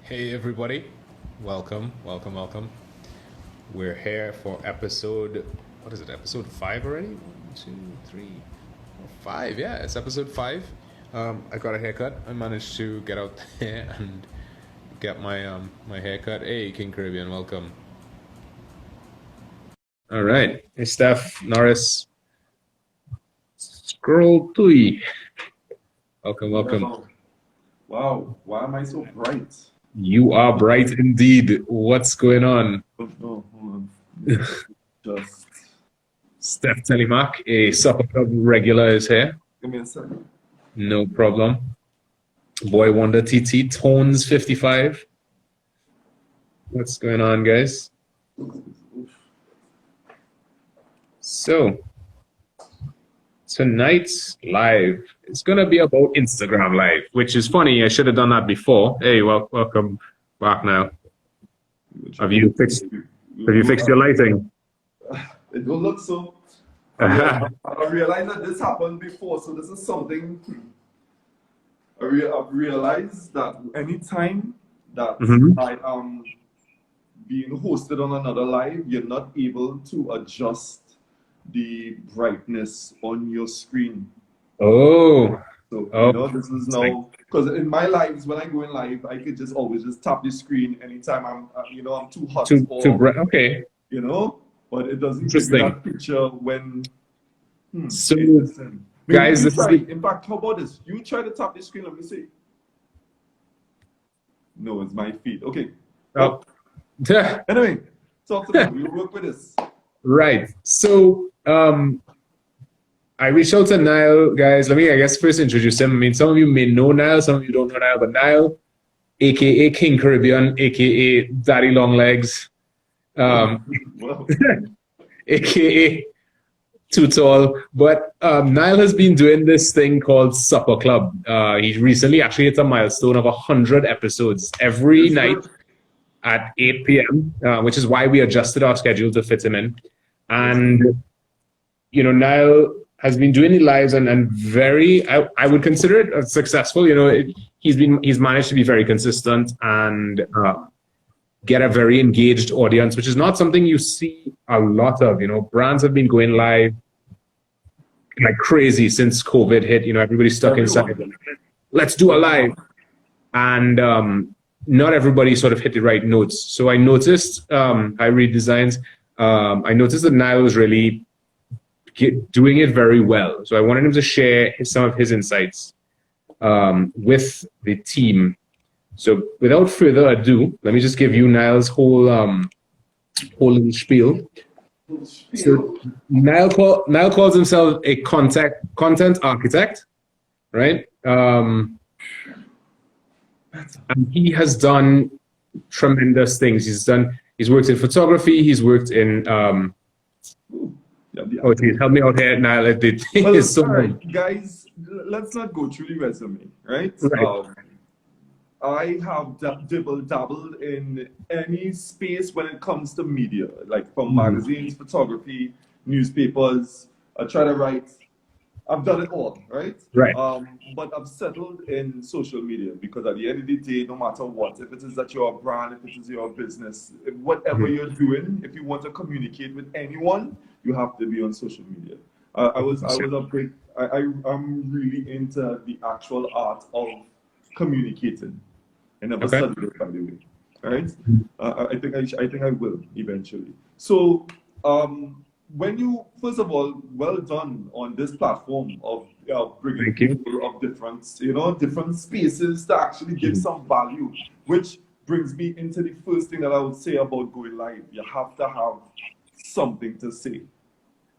Hey everybody, welcome, welcome, welcome. We're here for episode, what is it, episode 5 already? 1, 2, 3, 4, 5, yeah, it's episode 5. I got a haircut. I managed to get out there and get my haircut. Hey, King Caribbean, welcome. All right, hey Steph, Norris, Scroll Tui. Welcome, welcome. Wow, why am I so bright? You are bright indeed. What's going on? Oh, hold on. Just Steph Telemark, a Supper Club regular, is here. give me a second. No problem. Boy Wonder TT, Tones 55. What's going on, guys? So, tonight's live is going to be about Instagram Live, which is funny. I should have done that before. Hey, welcome back now. Have you fixed your lighting? It don't look so. I realized that this happened before, so this is something. I've realized that anytime that I am being hosted on another live, you're not able to adjust the brightness on your screen. Oh. So, you know, this is now, because in my lives, when I go in live, I could just always just tap the screen anytime I'm too hot Too bright. Okay. You know, but it doesn't give me that picture when. So, Maybe guys, in fact, how about this? You try to tap the screen. Let me see. No, it's my feet. Okay. Oh. Anyway, talk to me. We'll work with this. Right. So, I reached out to Niall, guys. Let me, I guess, first introduce him. I mean, some of you may know Niall, some of you don't know Niall, but Niall, aka King Caribbean, aka Daddy Longlegs, aka Too Tall. But Niall has been doing this thing called Supper Club. He recently actually hit a milestone of 100 episodes every night at 8 p.m., which is why we adjusted our schedule to fit him in. And, you know, Niall has been doing the lives and very, I would consider it successful. You know, he's managed to be very consistent and get a very engaged audience, which is not something you see a lot of. You know, brands have been going live like crazy since COVID hit. You know, everybody's stuck inside. Let's do a live. And not everybody sort of hit the right notes. So I noticed, I read designs, I noticed that Niall was really doing it very well. So I wanted him to share some of his insights with the team. So without further ado, let me just give you Niall's whole little spiel. So Niall calls himself a content architect, right? And he has done tremendous things. He's worked in photography. He's worked in oh, geez, help me out here, Niall. Well, so right, guys, let's not go through the resume, right? I have dabbled in any space when it comes to media, like from magazines, photography, newspapers. I try to write. I've done it all, right? Right. But I've settled in social media because at the end of the day, no matter what, if it is that you're a brand, if it is your business, whatever you're doing, if you want to communicate with anyone, you have to be on social media. I'm really into the actual art of communicating. I never studied it, by the way. Right? I think I will eventually. So when you, first of all, well done on this platform of bringing people of different spaces to actually give some value, which brings me into the first thing that I would say about going live. You have to have something to say.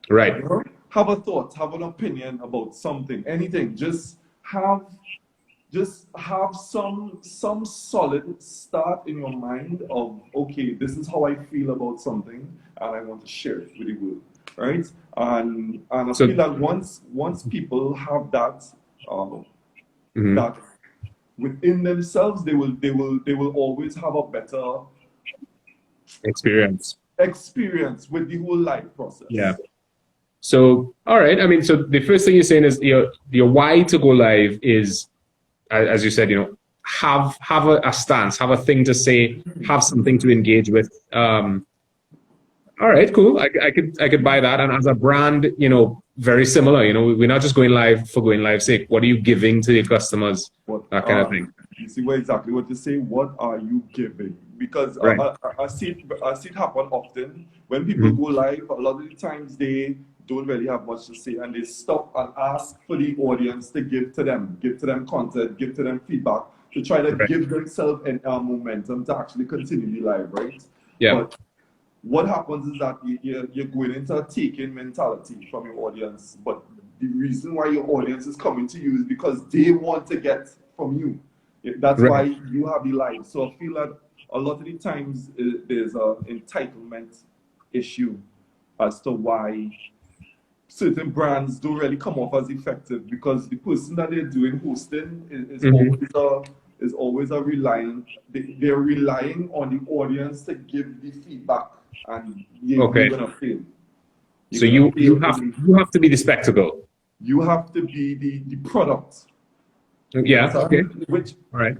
Right. You know? Have a thought, have an opinion about something, anything. Just have some solid start in your mind of, okay, this is how I feel about something and I want to share it with the world, right? And I feel that once people have that that within themselves, they will always have a better experience with the whole life process. Yeah. So, all right. I mean, so the first thing you're saying is your why to go live is, as you said, you know, have a stance, have a thing to say, have something to engage with. All right, cool. I could buy that. And as a brand, very similar. We're not just going live for going live's sake. What are you giving to your customers? What That kind of thing. you see what exactly what you say? What are you giving? Because Right. I see it happen often when people go live. A lot of the times they don't really have much to say, and they stop and ask for the audience to give to them content, give to them feedback, to try to Right. give themselves an momentum to actually continue the live, right? Yeah. But what happens is that you're going into a taking mentality from your audience, but the reason why your audience is coming to you is because they want to get from you. That's Right. why you have the live. So I feel that a lot of the times there's an entitlement issue as to why certain brands don't really come off as effective, because the person that they're doing hosting is always a reliant. They're relying on the audience to give the feedback, and you're gonna fail. So you have to be the spectacle. You have to be the product. Yeah. Okay. Which All right.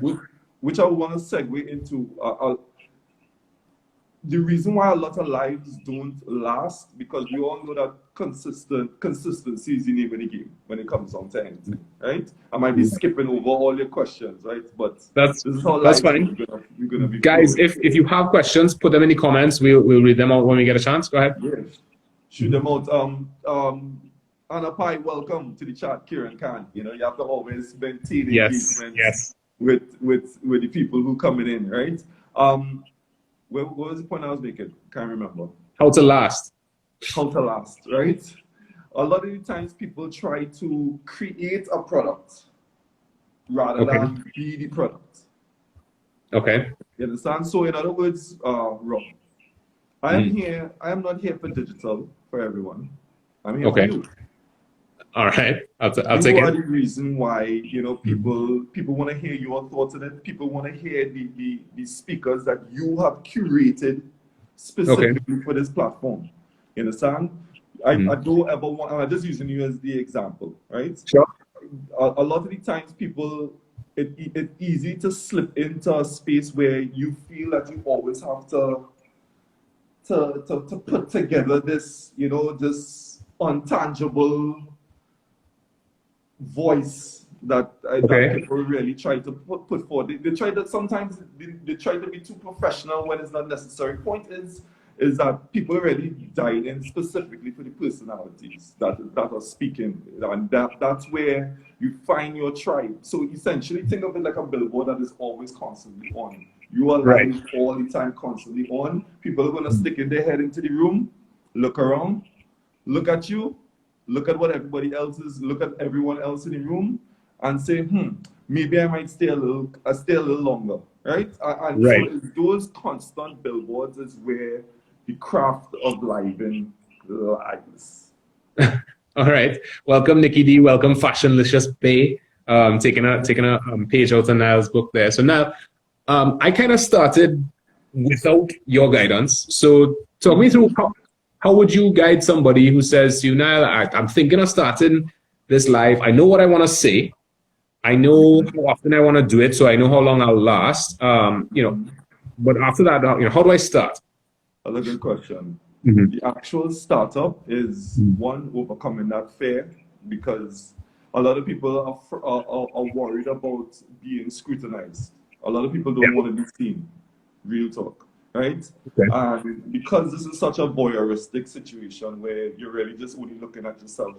which I want to segue into. The reason why a lot of lives don't last, because we all know that consistency is the name of the game when it comes down to anything, right? I might be skipping over all your questions, right? But that's life fine. You're gonna be guys. flowing. If you have questions, put them in the comments. We'll read them out when we get a chance. Go ahead. Yes. Shoot them out. Anna Pai, welcome to the chat. Kieran Khan. You have to always maintain engagement with the people who coming in, right? What was the point I was making? Can't remember. How to last. How to last, right? A lot of the times people try to create a product rather than be the product. Okay. You understand? So in other words, Rob, I am not here for digital for everyone. I'm here for you. All right, I'll take it. You are the reason why people want to hear your thoughts on it. People want to hear the speakers that you have curated specifically for this platform. You understand? I don't ever want. I'm just using you as the example, right? Sure. A lot of the times, it's easy to slip into a space where you feel that you always have to put together this, this untangible voice that people really try to put forward. They try to sometimes they try to be too professional when it's not necessary. Point is that people really died in specifically for the personalities that are speaking, and that's where you find your tribe. So essentially, think of it like a billboard that is always constantly on. You are live all the time, constantly on. People are gonna stick in their head into the room, look around, look at you, look at what everybody else is, look at everyone else in the room, and say, maybe I might stay a little longer, right? And so those constant billboards is where the craft of living lies. All right. Welcome, Nikki D. Welcome, Fashionlicious Bay. Taking a page out of Niall's book there. So now, I kind of started without your guidance. So talk me through how would you guide somebody who says to you, Niall, I'm thinking of starting this live. I know what I want to say. I know how often I want to do it, so I know how long I'll last. But after that, how do I start? That's a good question. The actual startup is one, overcoming that fear, because a lot of people are worried about being scrutinized. A lot of people don't want to be seen. Real talk. Right? And because this is such a voyeuristic situation where you're really just only looking at yourself,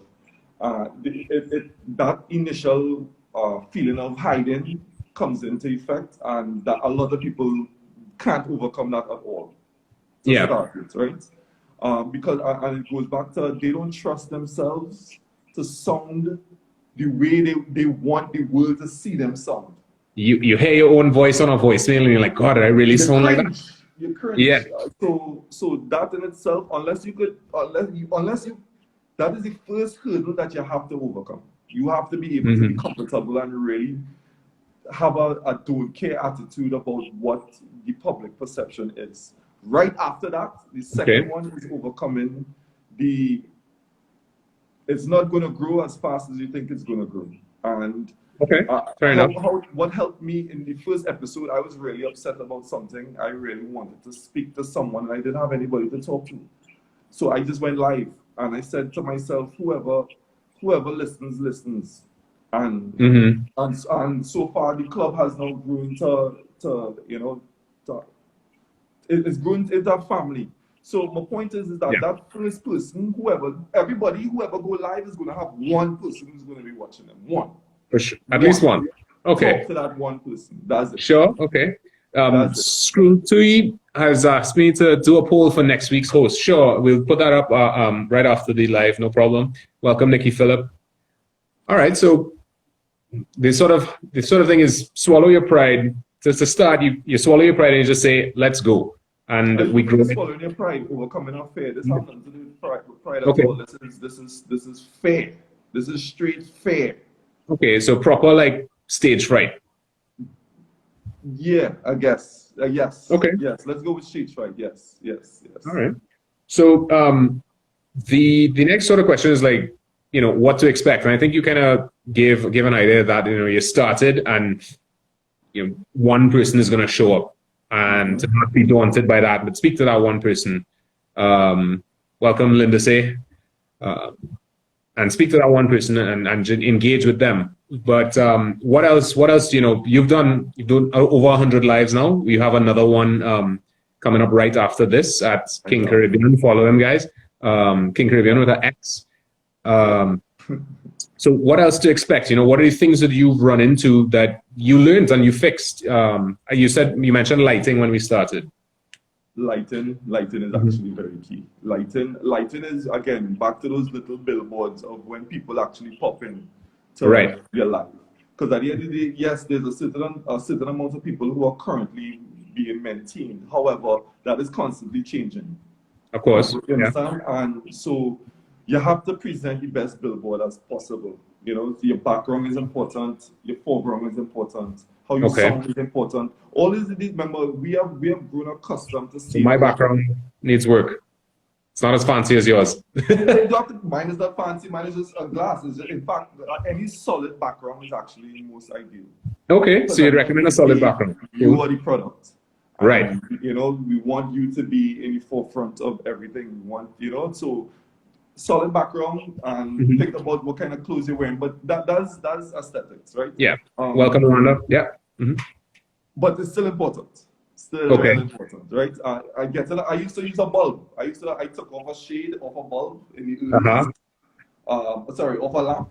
that initial feeling of hiding comes into effect, and that a lot of people can't overcome that at all. Start with, right? Because and it goes back to they don't trust themselves to sound the way they want the world to see them sound. You hear your own voice on a voicemail and you're like, God, I really sound like that. You're cringe. Yeah. So that in itself, that is the first hurdle that you have to overcome. You have to be able to be comfortable and really have a don't care attitude about what the public perception is. Right after that, the second one is overcoming it's not going to grow as fast as you think it's going to grow. And Okay, fair enough. What helped me in the first episode, I was really upset about something. I really wanted to speak to someone, and I didn't have anybody to talk to. So I just went live, and I said to myself, whoever listens, listens. And and so far, the club has now grown to you know, it's grown into a family. So my point is that that first person, whoever go live is going to have one person who's going to be watching them. One. For sure. At least one. Okay. Talk to that one person. That's it. Sure. Okay. Screw Tui has asked me to do a poll for next week's host. Sure, we'll put that up right after the live. No problem. Welcome, Nikki Phillip. All right. So the sort of thing is swallow your pride. Just to start, you swallow your pride and you just say, "Let's go." And we grow. Swallowing your pride, overcoming our fear. This has nothing to do with pride at Okay. all. This is fair. This is straight fair. Okay, so proper like stage fright. Yeah, I guess. Yes. Okay. Yes. Let's go with stage fright. Yes. All right. So the next sort of question is like, you know, what to expect. And I think you kind of give an idea that, you know, you started and, you know, one person is going to show up, and to not be daunted by that, but speak to that one person. Welcome, Linda Say. And speak to that one person and engage with them. But what else? You know, you've done over 100 lives now. You have another one coming up right after this at King Caribbean. Follow them, guys. King Caribbean with an X. So what else to expect? You know, what are the things that you've run into that you learned and you fixed? You mentioned lighting when we started. Lighting is actually very key. Lighting is, again, back to those little billboards of when people actually pop in to your life. Because at the end of the day, yes, there's a certain amount of people who are currently being maintained. However, that is constantly changing. Of course. You understand? And so you have to present the best billboard as possible. You know, your background is important, your foreground is important, how you sound is important. All these, remember, we have grown accustomed to seeing. My background needs work. It's not as fancy as yours. Mine is not fancy. Mine is just a glass. In fact, any solid background is actually most ideal. Okay, so you'd recommend a solid background. You are the product. Right. And, you know, we want you to be in the forefront of everything. We want, you know, so solid background and think about what kind of clothes you're wearing. But that's aesthetics, right? Yeah. Welcome, Rhonda. Yeah. But it's still important. Still really important, right? I used to use a bulb. I took off a shade of a bulb in the off a lamp,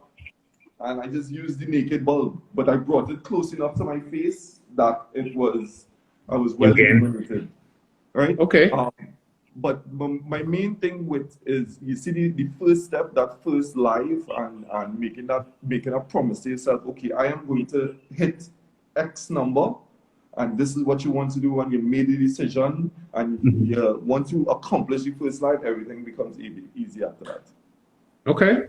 and I just used the naked bulb. But I brought it close enough to my face that I was well illuminated, right? Okay. But my main thing is you see the first step, that first live, and making a promise to yourself. Okay, I am going to hit X number. And this is what you want to do, and you made the decision, and once you accomplish the first life, everything becomes easy after that. Okay.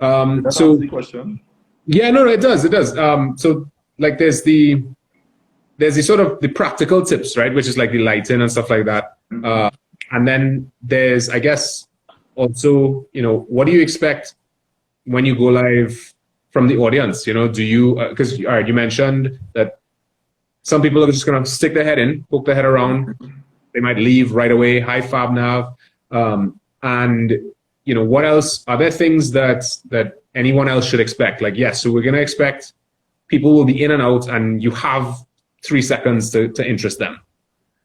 That So the question. Yeah, no, it does. So like there's the sort of the practical tips, right? Which is like the lighting and stuff like that. And then there's, I guess, also, you know, what do you expect when you go live from the audience? You know, do you, because all right, you mentioned that some people are just going to stick their head in, poke their head around. They might leave right away. Hi, Fab Nav. And, you know, what else? Are there things that anyone else should expect? Like, yes, so we're going to expect people will be in and out, and you have 3 seconds to interest them,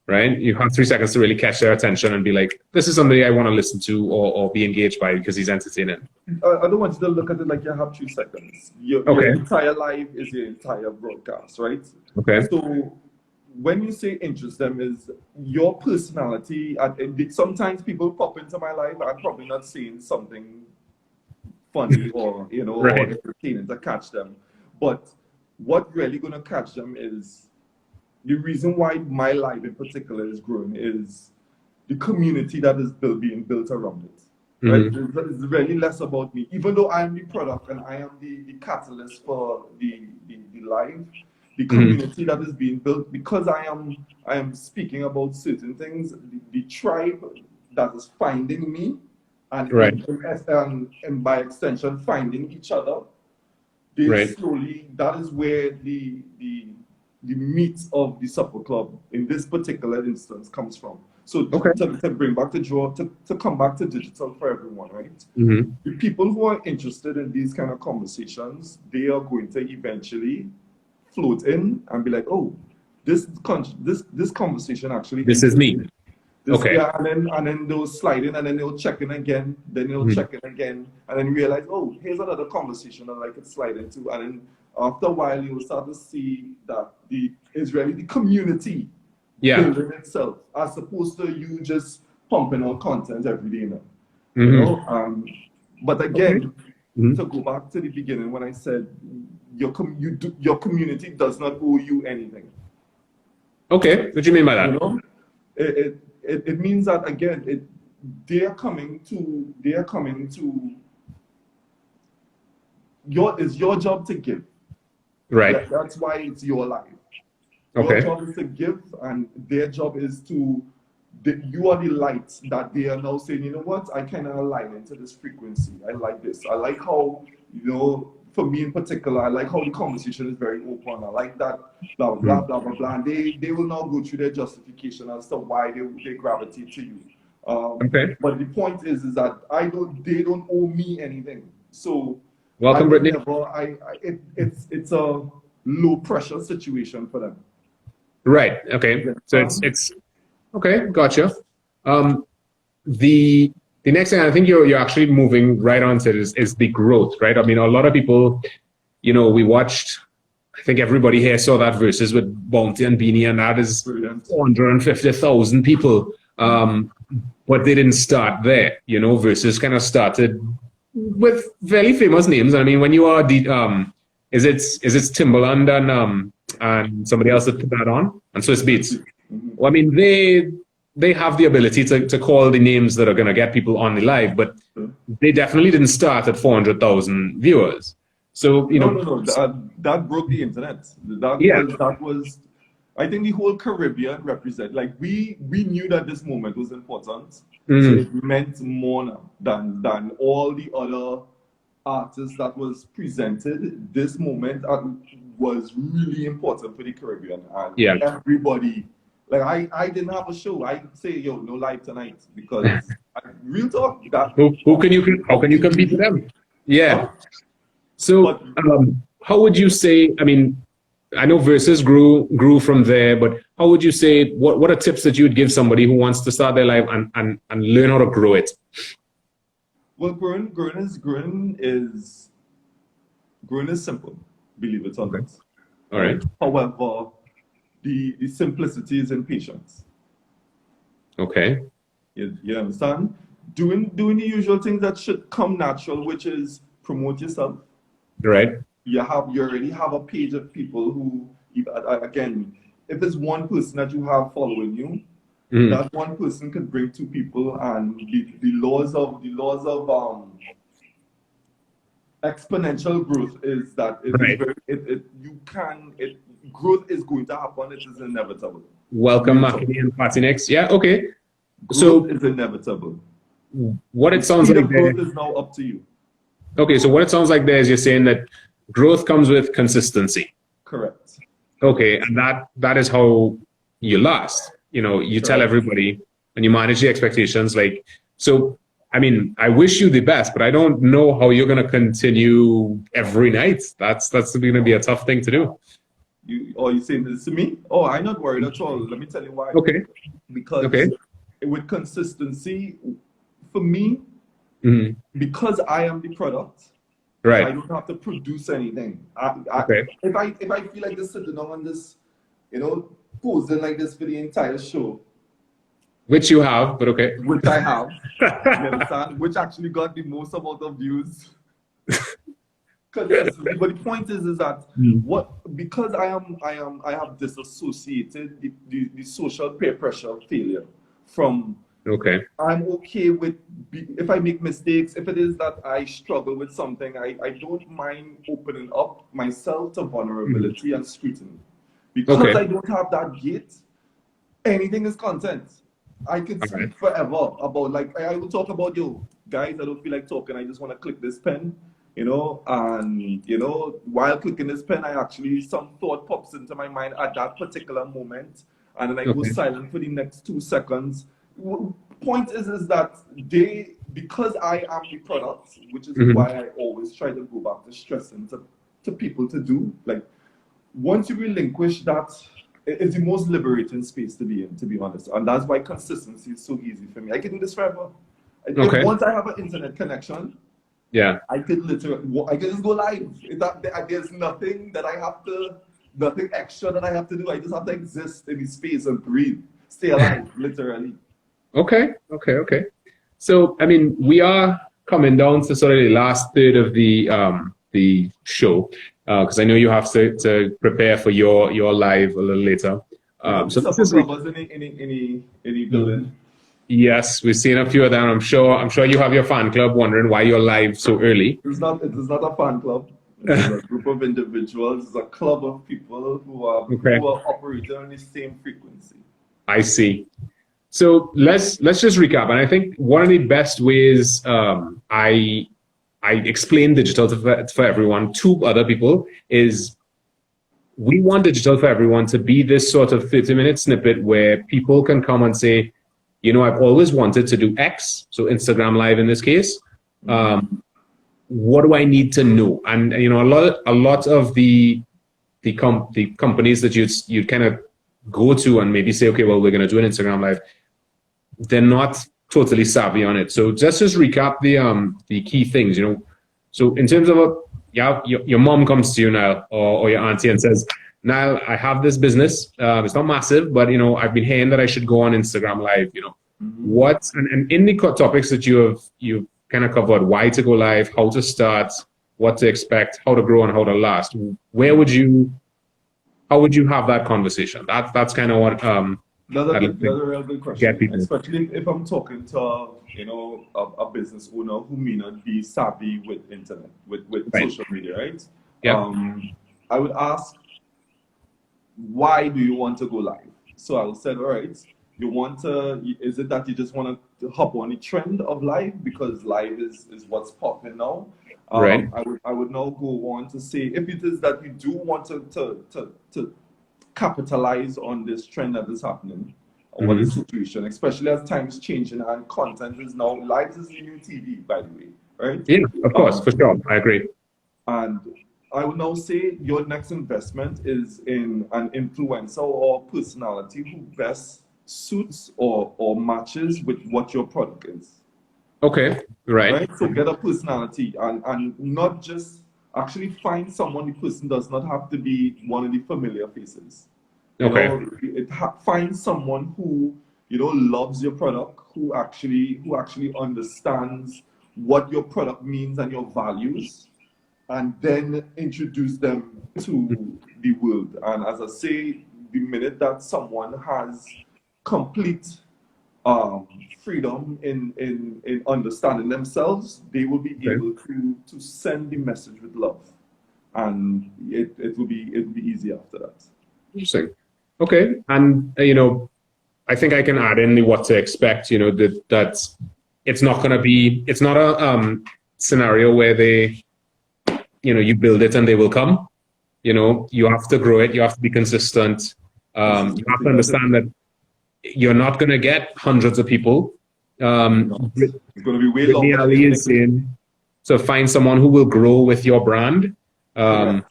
right? You have 3 seconds to really catch their attention and be like, this is somebody I want to listen to or be engaged by because he's entertaining. I don't want you to look at it like you have 3 seconds. Your entire life is your entire broadcast, right? Okay. So when you say interest them, is your personality. Sometimes people pop into my life, I'm probably not saying something funny or, you know, or entertaining to catch them. But what really going to catch them is the reason why my life in particular is growing is the community that is being built around it. Right? It's really less about me, even though I am the product and I am the catalyst for the life. The community that is being built, because I am speaking about certain things. The tribe that is finding me, and by extension finding each other, they Right. slowly, that is where the meat of the supper club in this particular instance comes from. So Okay. to bring back the draw, to come back to digital for everyone, right? Mm-hmm. The people who are interested in these kind of conversations, they are going to eventually float in and be like, oh, this conversation actually This is interests me. me. This, Okay. yeah, and then they'll slide in, and then they'll check in again, then they'll Mhm. check in again, and then realize, oh, here's another conversation that I could slide into. And then after a while, you'll start to see that it's really the community Yeah. building itself, as opposed to you just pumping out content every day now. You Mm-hmm. know, but Okay. again, Mm-hmm. to go back to the beginning when I said your community does not owe you anything. Okay. What do you mean by You that? know, it means that again, they are coming to it's your job to give. Right. That's why it's your life. Your Okay. job is to give, and their job is to. You are the light that they are now saying, you know what, I kind of align into this frequency. I like this. I like how, for me in particular, I like how the conversation is very open. I like that, blah, blah, Mm. blah, blah, blah. And they will now go through their justification as to why they gravitate to you. Okay. But the point is that they don't owe me anything. So I Welcome, would Brittany. never, it's a low pressure situation for them. Right. Okay. You So understand? it's okay. Gotcha. Um, the the next thing I think you're actually moving right on to is the growth, right? I mean, a lot of people, we watched. I think everybody here saw that versus with Bounty and Beanie, and that is Brilliant. 450,000 people. But they didn't start there, versus kind of started with very famous names. I mean, when you are the is it Timberland and somebody else that put that on, and Swiss Beats. Well, I mean, they have the ability to call the names that are going to get people on the live, but they definitely didn't start at 400,000 viewers. So No. That broke the internet. Yeah. That was. I think the whole Caribbean represent. Like we knew that this moment was important, so Mhm. it meant more now than all the other artists that was presented. This moment was really important for the Caribbean, and Yeah. everybody. Like I didn't have a show. I say yo, no live tonight because real talk. That How can you compete with them? Yeah. huh? So But how would you say? I mean, I know Versus grew from there, but how would you say? What are tips that you would give somebody who wants to start their life and learn how to grow it? well, growing is simple, believe it or Okay. not. All right. However, the simplicity is in patience. Okay. You understand? Doing the usual things that should come natural, which is promote yourself. Right. You already have a page of people who, again, if there's one person that you have following you, Mhm. that one person could bring two people, and the laws of exponential growth is that it is Right. very growth is going to happen. It is inevitable. Welcome, Real talk. Makini and Party next. Yeah. Okay. Growth So is inevitable. what The it sounds speed like of there. growth is now up to you. Okay. So what it sounds like there is you're saying that growth comes with consistency. Correct. Okay, and that is how you last. You tell Correct. everybody and you manage the expectations. Like, so, I mean, I wish you the best, but I don't know how you're going to continue every night. That's going to be a tough thing to do. You saying this to me? Oh, I'm not worried at all. Let me tell you why. Okay. Because Okay. with consistency, for me, Mhm. because I am the product, I Right. don't have to produce anything. Okay. If I feel like just sitting down on this, posing like this for the entire show, Which you have, but okay. which I have, you understand, which actually got the most amount of views. But the point is that because I have disassociated the social peer pressure failure from. Okay. I'm okay with if I make mistakes. If it is that I struggle with something, I don't mind opening up myself to vulnerability and scrutiny. Because Okay. I don't have that gate, anything is content. I can All speak right. forever about, like, I will talk about, yo, guys, I don't feel like talking. I just want to click this pen. and while clicking this pen, I actually some thought pops into my mind at that particular moment, and then I go Okay. silent for the next 2 seconds. Point is that because I am the product, which is Hmm. why I always try to go back to stressing to people to do. Like, once you relinquish that, it's the most liberating space to be in, to be honest. And that's why consistency is so easy for me. I can do this forever. If Okay. once I have an internet connection, Yeah. I could literally, I can just go live. There's nothing that I have to, nothing extra that I have to do. I just have to exist in the space and breathe, stay alive, literally. Okay. Okay. Okay. So, I mean, we are coming down to sort of the last third of the show because I know you have to prepare for your live a little later. You know, So Mr. this is Clubbers, any building. yes, we've seen a few of them. I'm sure you have your fan club wondering why you're live so early. It is not a fan club. It is a group of individuals. It's a club of people Okay, who are operating on the same frequency. I see. So let's just recap. And I think one of the best ways I explain digital for everyone to other people is we want digital for everyone to be this sort of 30-minute snippet where people can come and say, I've always wanted to do X, so Instagram Live in this case. What do I need to know? And a lot of the companies that you'd kind of go to and maybe say, okay, well, we're going to do an Instagram Live. They're not totally savvy on it. So just recap the key things. So in terms of your mom comes to you now, or your auntie and says, Niall, I have this business. It's not massive, but I've been hearing that I should go on Instagram Live. What and in the topics that you've kind of covered, why to go live, how to start, what to expect, how to grow, and how to last. How would you have that conversation? That's kind of what Another real good get question, people. especially if I'm talking to a business owner who may not be savvy with internet, with Right. social media, right? Yeah. I would ask, why do you want to go live? So I will say, all right, is it that you just want to hop on the trend of live because live is what's popping now? Right. I would now go on to say, if it is that you do want to capitalize on this trend that is happening, or what is the situation, especially as time is changing and content is now, live is the new TV, by the way, right? Yeah, of course, for sure. I agree. And I would now say your next investment is in an influencer or personality who best suits or matches with what your product is. Okay. Right. So get a personality and not just actually find someone. The person does not have to be one of the familiar faces. Okay. Find someone who loves your product, who actually understands what your product means and your values, and then introduce them to the world. And as I say, the minute that someone has complete freedom in understanding themselves, they will be Okay. able to send the message with love, and it will be easy after that. Interesting. Okay. And I think I can add in the what to expect. That it's not going to be. It's not a scenario where you build it and they will come. You have to grow it. You have to be consistent. You have to understand that you're not going to get hundreds of people. It's going to be way Whitney longer. Ali is saying, so find someone who will grow with your brand. That's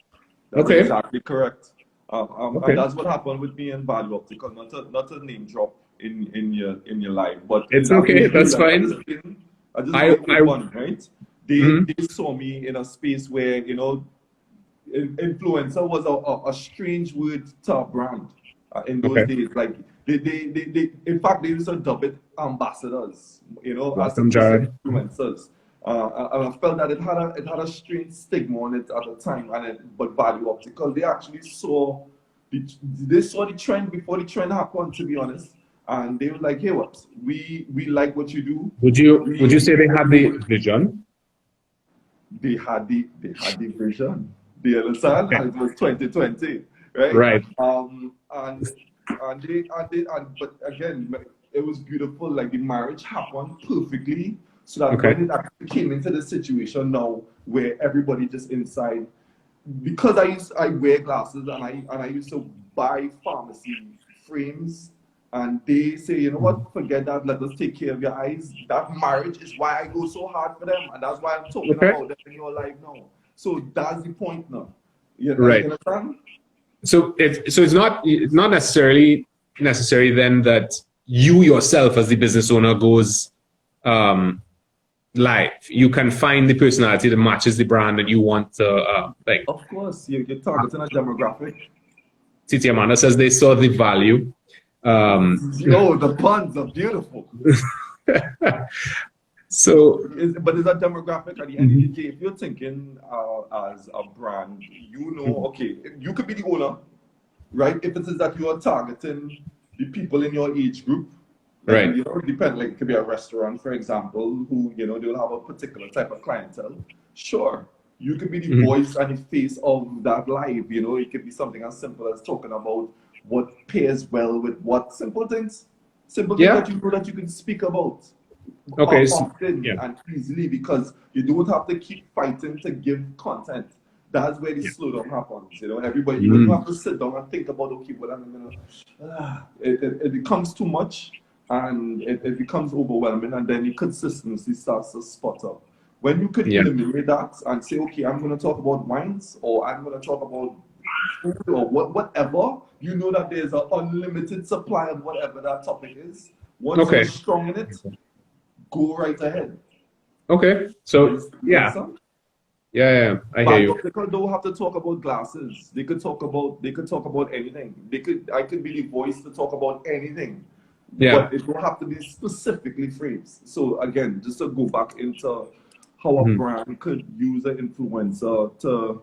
Okay. exactly correct. Okay. And that's what happened with me and Value Optical. Not a name drop in your life, but It's okay. That's fine. I just did one, right? Mhm. They saw me in a space where influencer was a strange word to a brand in those Okay. days. Like they in fact they used to dub it ambassadors, as Welcome, opposed to Jared. influencers. And I felt that it had a strange stigma on it at the time, but Value Optical, they actually saw the trend before the trend happened, to be honest, and they were like, "Hey, what? We like what you do." Would you say they had the vision? They had the vision. Do you understand? Okay. And it was 2020, right? Right. But again, it was beautiful. Like, the marriage happened perfectly, so that Okay. when it actually came into the situation now, where everybody just inside. Because I wear glasses and I used to buy pharmacy frames, and they say, you know what, forget that, let us take care of your eyes. That marriage is why I go so hard for them, and that's why I'm talking Okay. about them in your life now. So that's the point now. Right. You understand? So it's not necessarily necessary then that you yourself as the business owner goes live. You can find the personality that matches the brand that you want to like. Of course, you're targeting a demographic. Titi Amanda says they saw the value. The puns are beautiful. So, but it's a demographic at the end of the day. If you're thinking as a brand, you know, okay, you could be the owner, right? If it is that you are targeting the people in your age group, like, right? You know, depend. Like it could be a restaurant, for example, who they'll have a particular type of clientele. Sure, you could be the voice and the face of that live. You know, it could be something as simple as talking about what pairs well with what simple things that you know that you can speak about. Okay, Often and easily, because you don't have to keep fighting to give content. That's where the slowdown happens. You know, everybody you don't have to sit down and think about, okay, what I'm gonna. It becomes too much, and it becomes overwhelming, and then the consistency starts to spot up. When you could eliminate that and say, okay, I'm going to talk about wines, or I'm going to talk about food, or whatever, you know that there's an unlimited supply of whatever that topic is. Once you're strong in it, go right ahead. Okay, so I hear you. They don't have to talk about glasses. They could talk about anything. I could be the voice to talk about anything. But it don't have to be specifically frames. So again, just to go back into how a brand could use an influencer to,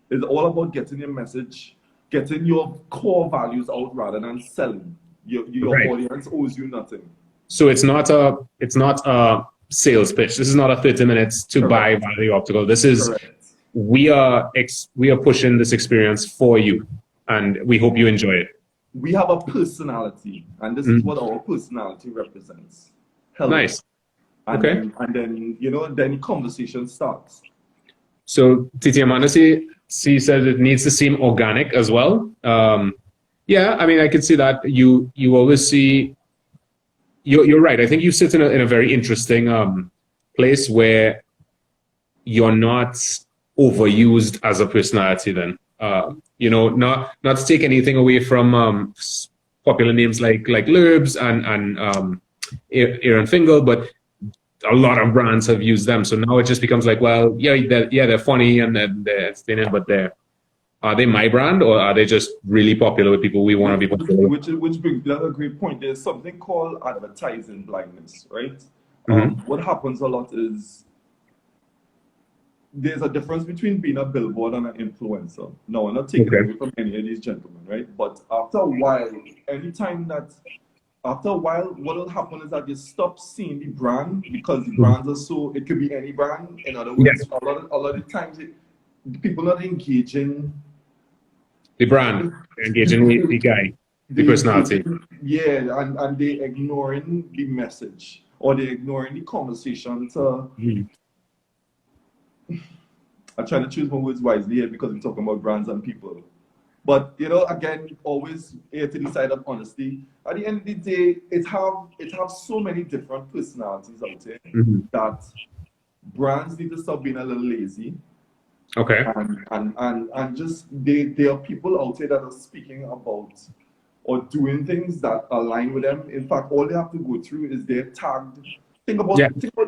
it's all about getting your message, getting your core values out rather than selling. Your audience owes you nothing. So it's not a sales pitch. This is not a 30 minutes to buy Valley Optical. This is we are pushing this experience for you, and we hope you enjoy it. We have a personality, and this is what our personality represents. Nice. And then then the conversation starts. So Titi Amanda she says it needs to seem organic as well. Yeah, I mean, I can see that. You always see. You're right. I think you sit in a very interesting place where you're not overused as a personality. Then not to take anything away from popular names like Lurbs and Aaron Fingal, but a lot of brands have used them. So now it just becomes like, well, they're funny and they're entertaining, but are they my brand, or are they just really popular with people we want to be popular with? Which brings another great point. There's something called advertising blindness, right? What happens a lot is there's a difference between being a billboard and an influencer. No, I'm not taking away from any of these gentlemen, right? But after a while, what will happen is that you stop seeing the brand, because the brands are so, it could be any brand. In other words, a lot of the times, people not engaging the brand, engaging the guy, the personality. Yeah, and they ignoring the message, or they ignoring the conversation. So I'm trying to choose my words wisely here because we're talking about brands and people. But again, always err to the side of honesty. At the end of the day, it have so many different personalities out there that brands need to stop being a little lazy. Okay. And just there are people out there that are speaking about or doing things that align with them. In fact, all they have to go through is they're tagged. Think about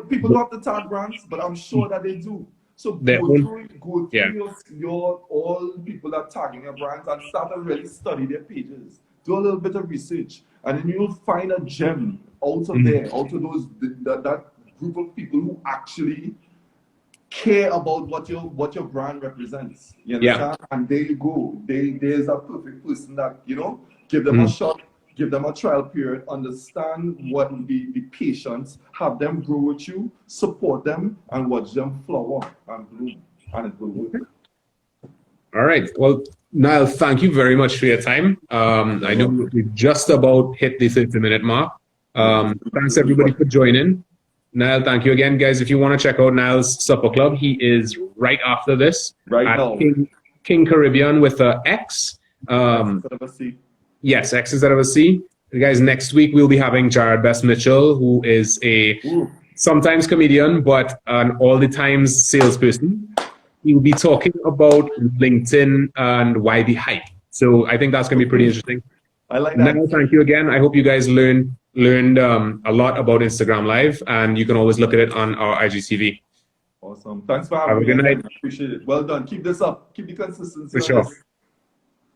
people don't have to tag brands, but I'm sure that they do. So go through your all people that are tagging your brands and start to really study their pages. Do a little bit of research, and then you'll find a gem out of there, out of that group of people who actually care about what your brand represents. You understand? And there you go. There's a perfect person that give them a shot. Give them a trial period, understand what the patience, have them grow with you, support them, and watch them flower and bloom. And it will work. All right. Well, Niall, thank you very much for your time. I know we just about hit the 30-minute mark. Thanks everybody for joining. Niall, thank you again, guys. If you want to check out Niall's Supper Club, he is right after this Right at now. King Caribbean with a X. Yes, X instead of a C. Guys, next week we'll be having Jared Best Mitchell, who is a sometimes comedian, but an all the times salesperson. He will be talking about LinkedIn and why the hype. So I think that's going to be pretty interesting. I like that. Niall, thank you again. I hope you guys learned a lot about Instagram Live, and you can always look at it on our IGTV. Awesome. Thanks for having me. Have a good night. I appreciate it. Well done. Keep this up. Keep the consistency. For sure.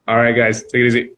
All right, guys. Take it easy.